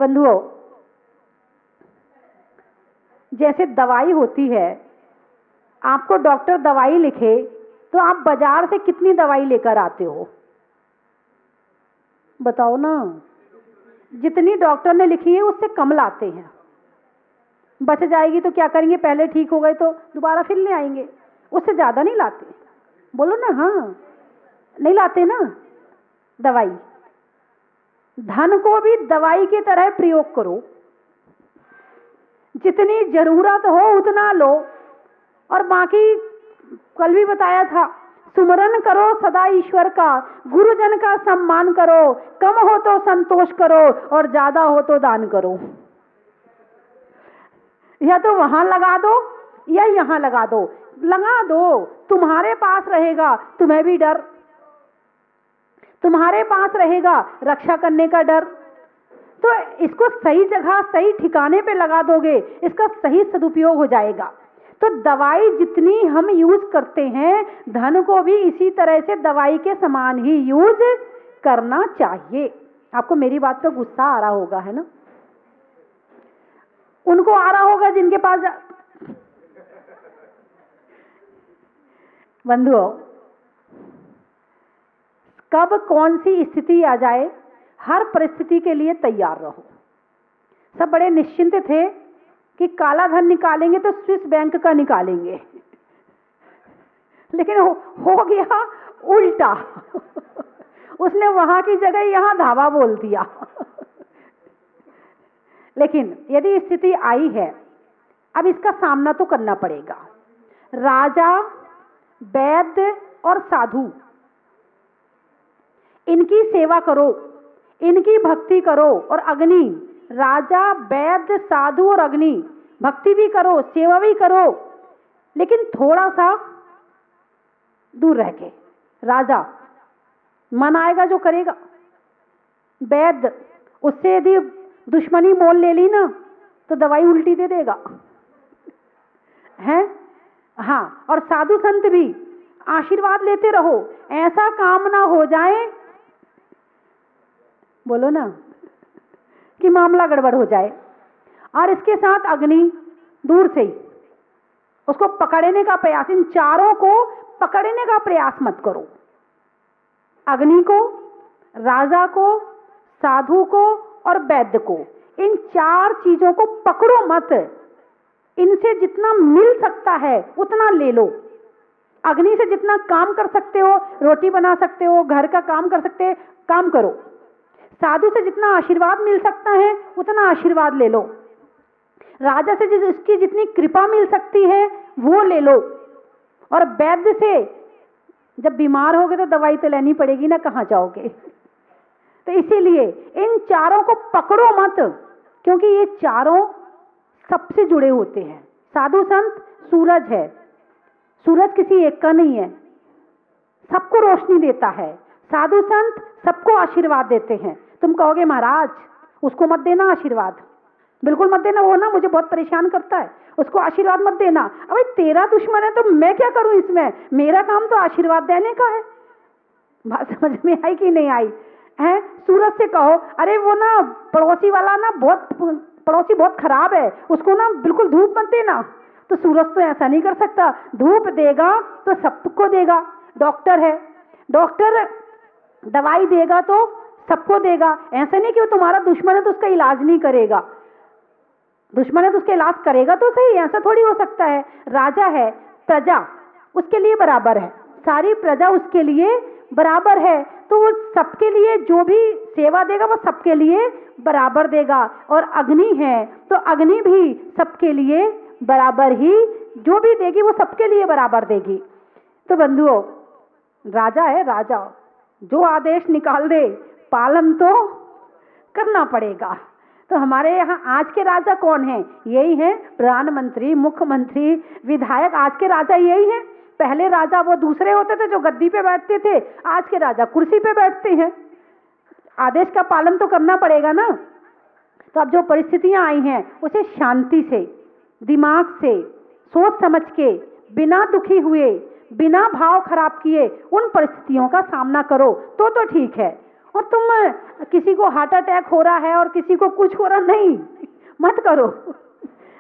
बंधुओं, जैसे दवाई होती है, आपको डॉक्टर दवाई लिखे तो आप बाजार से कितनी दवाई लेकर आते हो? बताओ ना। जितनी डॉक्टर ने लिखी है उससे कम लाते हैं। बच जाएगी तो क्या करेंगे, पहले ठीक हो गए तो दोबारा फिर ले आएंगे, उससे ज्यादा नहीं लाते। बोलो ना। हाँ, नहीं लाते ना दवाई। धन को भी दवाई की तरह प्रयोग करो, जितनी जरूरत हो उतना लो, और बाकी कल भी बताया था, सुमरन करो सदा ईश्वर का, गुरुजन का सम्मान करो, कम हो तो संतोष करो और ज्यादा हो तो दान करो। या तो वहां लगा दो या यहां लगा दो, तुम्हारे पास रहेगा, तुम्हें भी डर, तुम्हारे पास रहेगा रक्षा करने का डर। तो इसको सही जगह सही ठिकाने पे लगा दोगे, इसका सही सदुपयोग हो जाएगा। तो दवाई जितनी हम यूज करते हैं, धन को भी इसी तरह से दवाई के समान ही यूज करना चाहिए। आपको मेरी बात पे गुस्सा आ रहा होगा, है ना? उनको आ रहा होगा जिनके पास बंधुओं, कब कौन सी स्थिति आ जाए, हर परिस्थिति के लिए तैयार रहो। सब बड़े निश्चिंत थे कि काला धन निकालेंगे तो स्विस बैंक का निकालेंगे, लेकिन हो गया उल्टा। उसने वहां की जगह यहां धावा बोल दिया। लेकिन यदि स्थिति आई है, अब इसका सामना तो करना पड़ेगा। राजा, वैद्य और साधु, इनकी सेवा करो, इनकी भक्ति करो, और अग्नि, राजा, वैद्य, साधु और अग्नि, भक्ति भी करो, सेवा भी करो, लेकिन थोड़ा सा दूर रह के। राजा मन आएगा जो करेगा, वैद्य उससे यदि दुश्मनी मोल ले ली ना तो दवाई उल्टी दे देगा, है? हाँ, और साधु संत भी आशीर्वाद लेते रहो, ऐसा काम ना हो जाए, बोलो ना, कि मामला गड़बड़ हो जाए। और इसके साथ अग्नि, दूर से ही उसको पकड़ने का प्रयास, इन चारों को पकड़ने का प्रयास मत करो। अग्नि को, राजा को, साधु को और वैद्य को, इन चार चीजों को पकड़ो मत। इनसे जितना मिल सकता है उतना ले लो। अग्नि से जितना काम कर सकते हो, रोटी बना सकते हो, घर का काम कर सकते हो, काम करो। साधु से जितना आशीर्वाद मिल सकता है उतना आशीर्वाद ले लो। राजा से उसकी जितनी कृपा मिल सकती है वो ले लो। और वैद्य से जब बीमार होगे तो दवाई तो लेनी पड़ेगी ना, कहाँ जाओगे? तो इसीलिए इन चारों को पकड़ो मत, क्योंकि ये चारों सबसे जुड़े होते हैं। साधु संत सूरज है, सूरज किसी एक का नहीं है, सबको रोशनी देता है। साधु संत सबको आशीर्वाद देते हैं। तुम कहोगे महाराज उसको मत देना आशीर्वाद, बिल्कुल मत देना, वो ना मुझे बहुत परेशान करता है, उसको आशीर्वाद मत देना। अबे तेरा दुश्मन है तो मैं क्या करूं इसमें, मेरा काम तो आशीर्वाद देने का है। बात समझ में आई कि नहीं आई? है? सूरज से कहो अरे वो ना पड़ोसी वाला ना पड़ोसी बहुत खराब है, उसको ना बिल्कुल धूप मत देना। तो सूरज तो ऐसा नहीं कर सकता, धूप देगा तो सबको देगा। डॉक्टर है, डॉक्टर दवाई देगा तो सबको देगा। ऐसा नहीं कि वो तुम्हारा दुश्मन है तो उसका इलाज नहीं करेगा, दुश्मन है तो उसका इलाज करेगा तो सही, ऐसा थोड़ी हो सकता है। राजा है, प्रजा उसके लिए बराबर है, सारी प्रजा उसके लिए बराबर है, तो वो सबके लिए जो भी सेवा देगा वो सबके लिए बराबर देगा। और अग्नि है तो अग्नि भी सबके लिए बराबर ही जो भी देगी वो सबके लिए बराबर देगी। तो बंधुओं, राजा है, राजा जो आदेश निकाल दे पालन तो करना पड़ेगा। तो हमारे यहाँ आज के राजा कौन हैं? यही हैं प्रधानमंत्री, मुख्यमंत्री, विधायक। आज के राजा यही हैं। पहले राजा वो दूसरे होते थे जो गद्दी पे बैठते थे, आज के राजा कुर्सी पे बैठते हैं। आदेश का पालन तो करना पड़ेगा ना। तो अब जो परिस्थितियां आई हैं उसे शांति से, दिमाग से, सोच समझ के, बिना दुखी हुए, बिना भाव खराब किए उन परिस्थितियों का सामना करो तो ठीक है। और तुम किसी को हार्ट अटैक हो रहा है और किसी को कुछ हो रहा, नहीं, मत करो।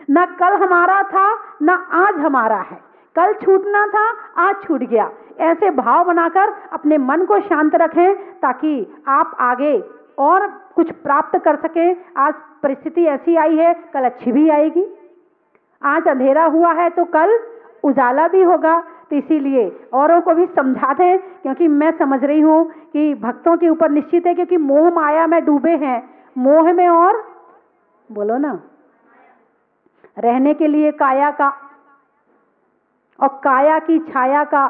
ना कल हमारा था ना आज हमारा है, कल छूटना था आज छूट गया। ऐसे भाव बनाकर अपने मन को शांत रखें ताकि आप आगे और कुछ प्राप्त कर सकें। आज परिस्थिति ऐसी आई है, कल अच्छी भी आएगी। आज अंधेरा हुआ है तो कल उजाला भी होगा। तो इसीलिए औरों को भी समझा दें, क्योंकि मैं समझ रही हूँ कि भक्तों के ऊपर निश्चित है, क्योंकि मोह माया में डूबे हैं। मोह में और बोलो ना, रहने के लिए काया का और काया की छाया का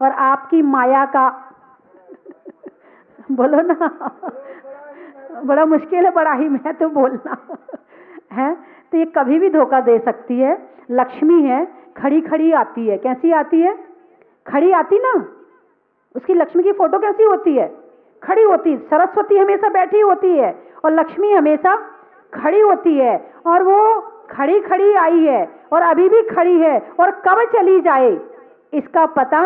और आपकी माया का बोलो ना, बड़ा मुश्किल है, बड़ा ही मैं तो बोलना है। तो ये कभी भी धोखा दे सकती है। लक्ष्मी है, खड़ी खड़ी आती है। कैसी आती है? खड़ी आती ना। उसकी लक्ष्मी की फोटो कैसी होती है? खड़ी होती। सरस्वती हमेशा बैठी होती है और लक्ष्मी हमेशा खड़ी होती है। और वो खड़ी खड़ी आई है और अभी भी खड़ी है और कब चली जाए इसका पता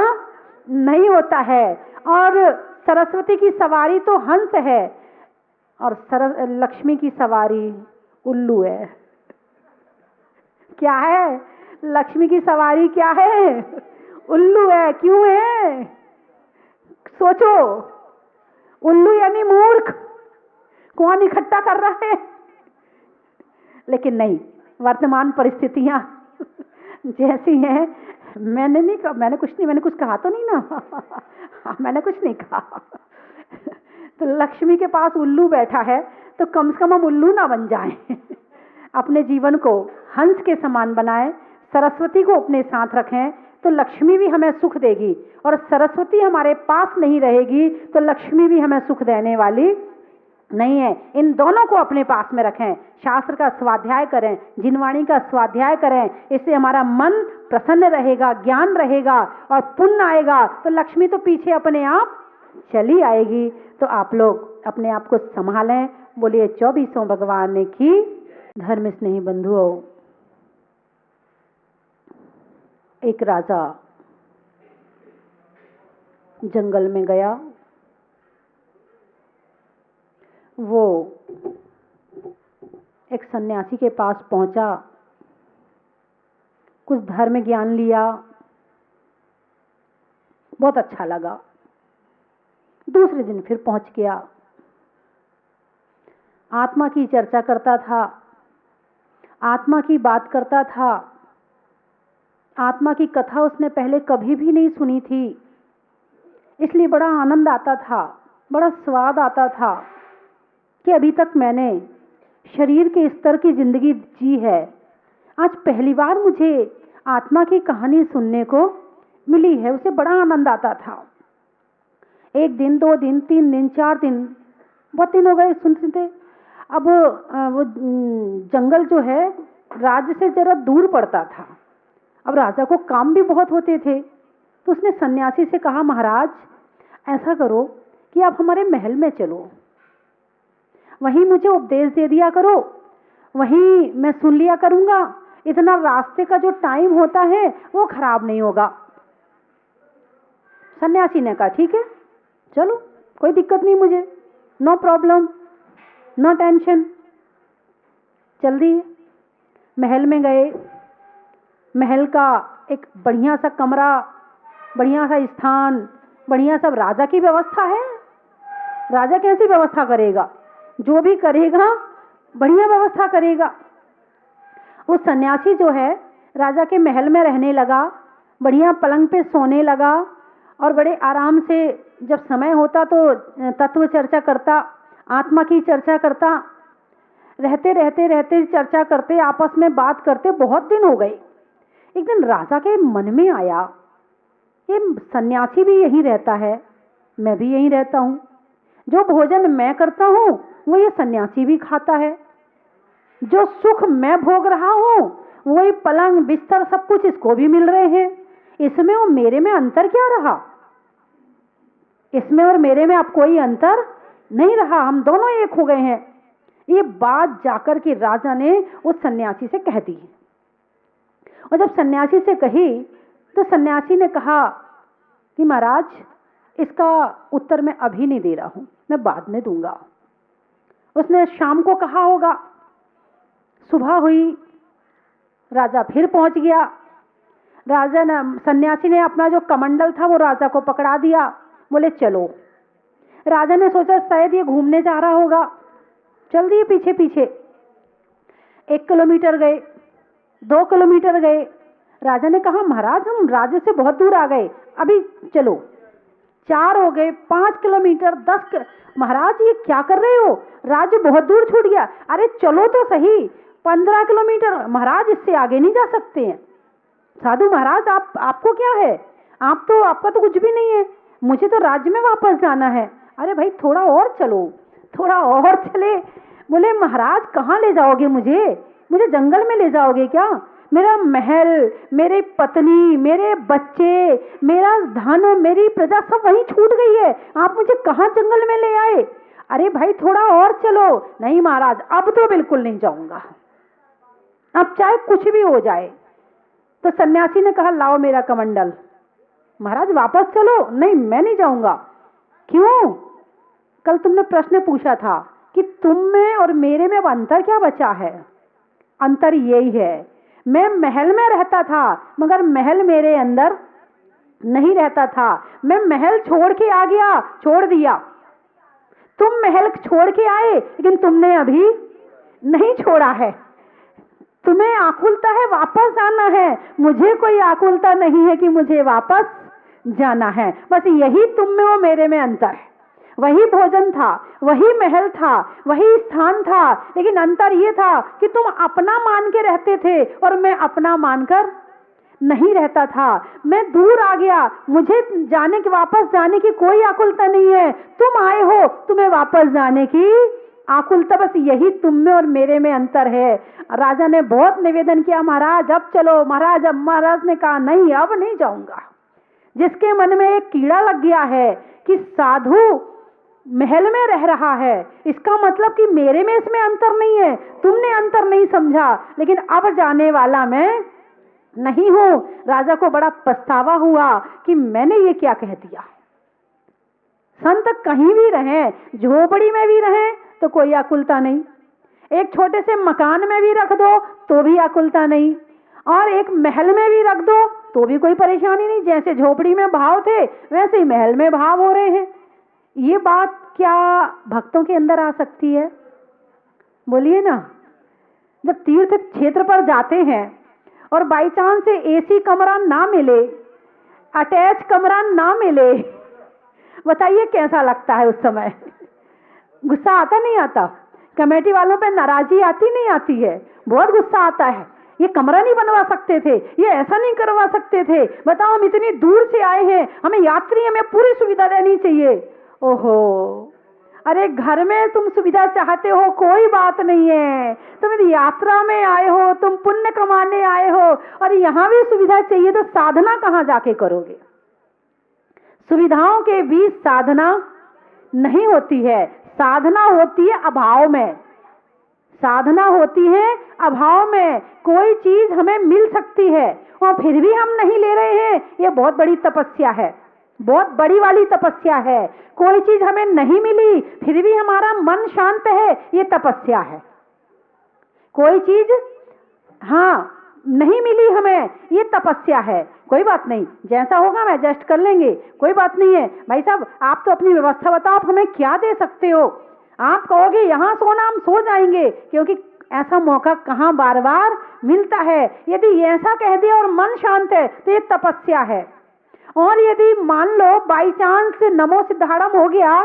नहीं होता है। और सरस्वती की सवारी तो हंस है और लक्ष्मी की सवारी उल्लू है। क्या है? लक्ष्मी की सवारी क्या है? उल्लू है। क्यों है? सोचो, उल्लू यानी मूर्ख। कौन इकट्ठा कर रहा है? लेकिन नहीं, वर्तमान परिस्थितियां जैसी हैं। मैंने कुछ कहा तो नहीं ना मैंने कुछ नहीं कहा। तो लक्ष्मी के पास उल्लू बैठा है तो कम से कम हम उल्लू ना बन जाएं। अपने जीवन को हंस के समान बनाएं, सरस्वती को अपने साथ रखें तो लक्ष्मी भी हमें सुख देगी। और सरस्वती हमारे पास नहीं रहेगी तो लक्ष्मी भी हमें सुख देने वाली नहीं है। इन दोनों को अपने पास में रखें। शास्त्र का स्वाध्याय करें, जिनवाणी का स्वाध्याय करें। इससे हमारा मन प्रसन्न रहेगा, ज्ञान रहेगा और पुण्य आएगा तो लक्ष्मी तो पीछे अपने आप चली आएगी। तो आप लोग अपने आप को संभालें। बोलिए 24 भगवान की। धर्म स्नेही बंधुओं, एक राजा जंगल में गया। वो एक सन्यासी के पास पहुंचा, कुछ धर्म ज्ञान लिया, बहुत अच्छा लगा। दूसरे दिन फिर पहुंच गया, आत्मा की चर्चा करता था, आत्मा की बात करता था। आत्मा की कथा उसने पहले कभी भी नहीं सुनी थी, इसलिए बड़ा आनंद आता था, बड़ा स्वाद आता था कि अभी तक मैंने शरीर के स्तर की जिंदगी जी है, आज पहली बार मुझे आत्मा की कहानी सुनने को मिली है। उसे बड़ा आनंद आता था। 1 दिन, 2 दिन, 3 दिन, 4 दिन, बहुत दिन हो गए सुनते थे। अब वो जंगल जो है राज्य से जरा दूर पड़ता था। अब राजा को काम भी बहुत होते थे, तो उसने सन्यासी से कहा, महाराज ऐसा करो कि आप हमारे महल में चलो, वहीं मुझे उपदेश दे दिया करो, वहीं मैं सुन लिया करूंगा। इतना रास्ते का जो टाइम होता है वो खराब नहीं होगा। सन्यासी ने कहा ठीक है, चलो, कोई दिक्कत नहीं मुझे, नो प्रॉब्लम, नो टेंशन। चल दिए, महल में गए। महल का एक बढ़िया सा कमरा, बढ़िया सा स्थान, बढ़िया सा। राजा की व्यवस्था है, राजा कैसी व्यवस्था करेगा? जो भी करेगा बढ़िया व्यवस्था करेगा। वो सन्यासी जो है राजा के महल में रहने लगा, बढ़िया पलंग पे सोने लगा और बड़े आराम से जब समय होता तो तत्व चर्चा करता, आत्मा की चर्चा करता। रहते रहते रहते चर्चा करते, आपस में बात करते, बहुत दिन हो गए। एक दिन राजा के मन में आया, ये सन्यासी भी यहीं रहता है, मैं भी यहीं रहता हूँ, जो भोजन मैं करता हूँ वो ये सन्यासी भी खाता है, जो सुख मैं भोग रहा हूँ वही पलंग बिस्तर सब कुछ इसको भी मिल रहे हैं, इसमें और मेरे में अंतर क्या रहा? इसमें और मेरे में अब कोई अंतर नहीं रहा, हम दोनों एक हो गए हैं। ये बात जाकर के राजा ने उस सन्यासी से कह दी। और जब सन्यासी से कही तो सन्यासी ने कहा कि महाराज इसका उत्तर मैं अभी नहीं दे रहा हूं, मैं बाद में दूंगा। उसने शाम को कहा होगा। सुबह हुई, राजा फिर पहुंच गया। राजा ने, सन्यासी ने अपना जो कमंडल था वो राजा को पकड़ा दिया, बोले चलो। राजा ने सोचा शायद ये घूमने जा रहा होगा, चल दिए पीछे पीछे। 1 किलोमीटर गए, 2 किलोमीटर गए। राजा ने कहा महाराज हम राज्य से बहुत दूर आ गए, अभी चलो। 4 हो गए, 5 किलोमीटर, 10। महाराज ये क्या कर रहे हो, राज्य बहुत दूर छूट गया। अरे चलो तो सही, 15 किलोमीटर। महाराज इससे आगे नहीं जा सकते हैं। साधु महाराज आपको क्या है, आपका तो कुछ भी नहीं है, मुझे तो राज्य में वापस जाना है। अरे भाई थोड़ा और चलो, थोड़ा और चले। बोले महाराज कहाँ ले जाओगे मुझे जंगल में ले जाओगे क्या? मेरा महल, मेरी पत्नी, मेरे बच्चे, मेरा धन, मेरी प्रजा सब वहीं छूट गई है, आप मुझे कहाँ जंगल में ले आए? अरे भाई थोड़ा और चलो। नहीं महाराज अब तो बिल्कुल नहीं जाऊंगा, अब चाहे कुछ भी हो जाए। तो सन्यासी ने कहा लाओ मेरा कमंडल। महाराज वापस चलो। नहीं मैं नहीं जाऊंगा। क्यों? कल तुमने प्रश्न पूछा था कि तुम में और मेरे में अब अंतर क्या बचा है? अंतर यही है, मैं महल में रहता था मगर महल मेरे अंदर नहीं रहता था। मैं महल छोड़ के आ गया, छोड़ दिया। तुम महल छोड़ के आए लेकिन तुमने अभी नहीं छोड़ा है। तुम्हें आकुलता है वापस आना है, मुझे कोई आकुलता नहीं है कि मुझे वापस जाना है। बस यही तुम में और मेरे में अंतर है। वही भोजन था, वही महल था, वही स्थान था, लेकिन अंतर ये था कि तुम अपना मान के रहते थे और मैं अपना मानकर नहीं रहता था। मैं दूर आ गया, मुझे वापस जाने की कोई आकुलता नहीं है। तुम आए हो, तुम्हें वापस जाने की आकुलता। बस यही तुम में और मेरे में अंतर है। राजा ने बहुत निवेदन किया महाराज अब चलो। महाराज अब महाराज ने कहा नहीं अब नहीं जाऊंगा। जिसके मन में एक कीड़ा लग गया है कि साधु महल में रह रहा है, इसका मतलब कि मेरे में इसमें अंतर नहीं है, तुमने अंतर नहीं समझा, लेकिन अब जाने वाला मैं नहीं हूं। राजा को बड़ा पछतावा हुआ कि मैंने ये क्या कह दिया। संत कहीं भी रहें, झोपड़ी में भी रहें तो कोई आकुलता नहीं, एक छोटे से मकान में भी रख दो तो भी आकुलता नहीं, और एक महल में भी रख दो तो भी कोई परेशानी नहीं। जैसे झोपड़ी में भाव थे वैसे ही महल में भाव हो रहे हैं। ये बात क्या भक्तों के अंदर आ सकती है? बोलिए ना। जब तीर्थ क्षेत्र पर जाते हैं और बाई चांस से एसी कमरा ना मिले, अटैच कमरा ना मिले, बताइए कैसा लगता है उस समय? गुस्सा आता नहीं आता? कमेटी वालों पे नाराजगी आती नहीं आती है? बहुत गुस्सा आता है। ये कमरा नहीं बनवा सकते थे, ये ऐसा नहीं करवा सकते थे, बताओ हम इतनी दूर से आए हैं, हमें यात्री हमें पूरी सुविधा देनी चाहिए। ओहो, अरे घर में तुम सुविधा चाहते हो कोई बात नहीं है, तुम यात्रा में आए हो, तुम पुण्य कमाने आए हो और यहाँ भी सुविधा चाहिए तो साधना कहाँ जाके करोगे? सुविधाओं के बीच साधना नहीं होती है, साधना होती है अभाव में। साधना होती है अभाव में। कोई चीज हमें मिल सकती है और फिर भी हम नहीं ले रहे हैं, ये बहुत बड़ी तपस्या है, बहुत बड़ी वाली तपस्या है। कोई चीज हमें नहीं मिली फिर भी हमारा मन शांत है, ये तपस्या है। कोई चीज हाँ नहीं मिली हमें, ये तपस्या है। कोई बात नहीं, जैसा होगा मैं एडजस्ट कर लेंगे, कोई बात नहीं है। भाई साहब आप तो अपनी व्यवस्था बताओ, आप हमें क्या दे सकते हो? आप कहोगे यहाँ सोना, हम सो जाएंगे, क्योंकि ऐसा मौका कहाँ बार बार मिलता है। यदि ऐसा कह दिया और मन शांत है तो ये तपस्या है। और यदि मान लो बाई चांस नमो सिद्धाड़म हो गया,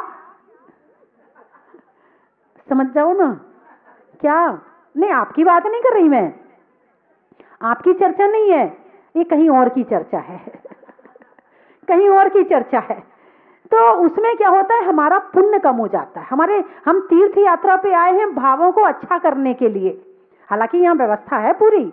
समझ जाओ ना क्या? नहीं आपकी बात नहीं कर रही मैं, आपकी चर्चा नहीं है, ये कहीं और की चर्चा है कहीं और की चर्चा है। तो उसमें क्या होता है, हमारा पुण्य कम हो जाता है। हम तीर्थ यात्रा पे आए हैं भावों को अच्छा करने के लिए। हालांकि यहाँ व्यवस्था है पूरी,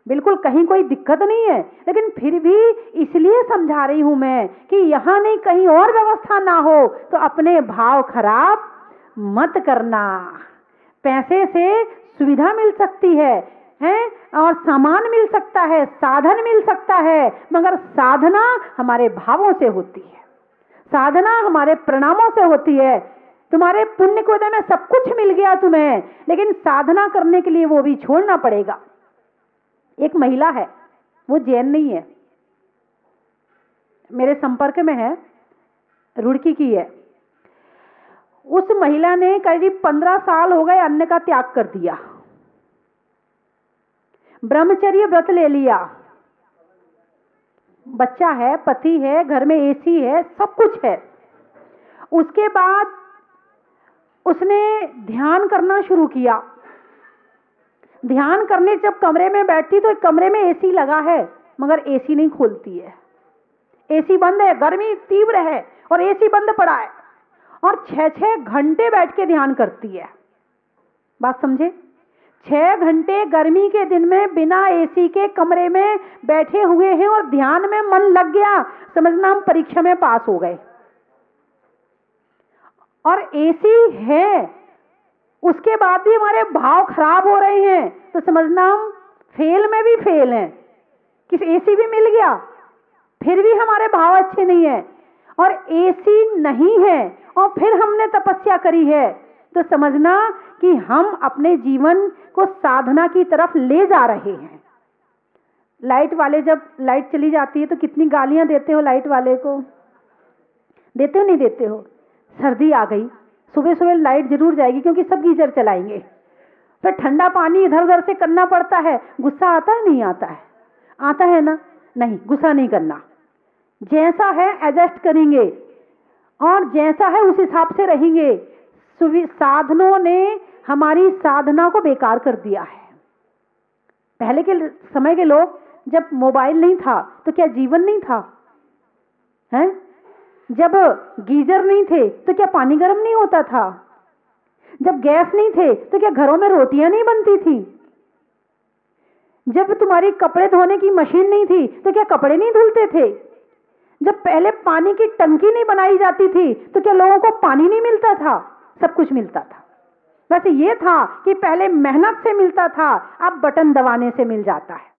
बिल्कुल कहीं कोई दिक्कत नहीं है, लेकिन फिर भी इसलिए समझा रही हूं मैं कि यहाँ नहीं कहीं और व्यवस्था ना हो तो अपने भाव खराब मत करना। पैसे से सुविधा मिल सकती है और सामान मिल सकता है, साधन मिल सकता है, मगर साधना हमारे भावों से होती है। साधना हमारे प्रणामों से होती है। तुम्हारे पुण्य को में सब कुछ मिल गया तुम्हें, लेकिन साधना करने के लिए वो भी छोड़ना पड़ेगा। एक महिला है, वो जैन नहीं है, मेरे संपर्क में है, रुड़की की है। उस महिला ने करीब 15 साल हो गए अन्न का त्याग कर दिया, ब्रह्मचर्य व्रत ले लिया, बच्चा है, पति है, घर में एसी है, सब कुछ है। उसके बाद उसने ध्यान करना शुरू किया। ध्यान करने जब कमरे में बैठती तो एक कमरे में एसी लगा है, मगर एसी नहीं खोलती है, एसी बंद है, गर्मी तीव्र है और एसी बंद पड़ा है, और 6-6 घंटे बैठ के ध्यान करती है। बात समझे? 6 घंटे गर्मी के दिन में बिना एसी के कमरे में बैठे हुए हैं और ध्यान में मन लग गया, समझना हम परीक्षा में पास हो गए। और एसी है, उसके बाद भी हमारे भाव खराब हो रहे हैं, तो समझना हम फेल में भी फेल हैं। किस एसी भी मिल गया फिर भी हमारे भाव अच्छे नहीं है, और एसी नहीं है और फिर हमने तपस्या करी है, तो समझना कि हम अपने जीवन को साधना की तरफ ले जा रहे हैं। लाइट वाले जब लाइट चली जाती है तो कितनी गालियां देते हो लाइट वाले को, देते हो नहीं देते हो? सर्दी आ गई, सुबह सुबह लाइट जरूर जाएगी क्योंकि सब गीजर चलाएंगे, फिर ठंडा पानी इधर उधर से करना पड़ता है। गुस्सा आता है नहीं आता है? आता है ना? नहीं, गुस्सा नहीं करना, जैसा है एडजस्ट करेंगे और जैसा है उस हिसाब से रहेंगे। साधनों ने हमारी साधना को बेकार कर दिया है। पहले के समय के लोग, जब मोबाइल नहीं था तो क्या जीवन नहीं था? हैं? जब गीजर नहीं थे तो क्या पानी गर्म नहीं होता था? जब गैस नहीं थे तो क्या घरों में रोटियां नहीं बनती थी? जब तुम्हारी कपड़े धोने की मशीन नहीं थी तो क्या कपड़े नहीं धुलते थे? जब पहले पानी की टंकी नहीं बनाई जाती थी तो क्या लोगों को पानी नहीं मिलता था? सब कुछ मिलता था। वैसे ये था कि पहले मेहनत से मिलता था, अब बटन दबाने से मिल जाता है।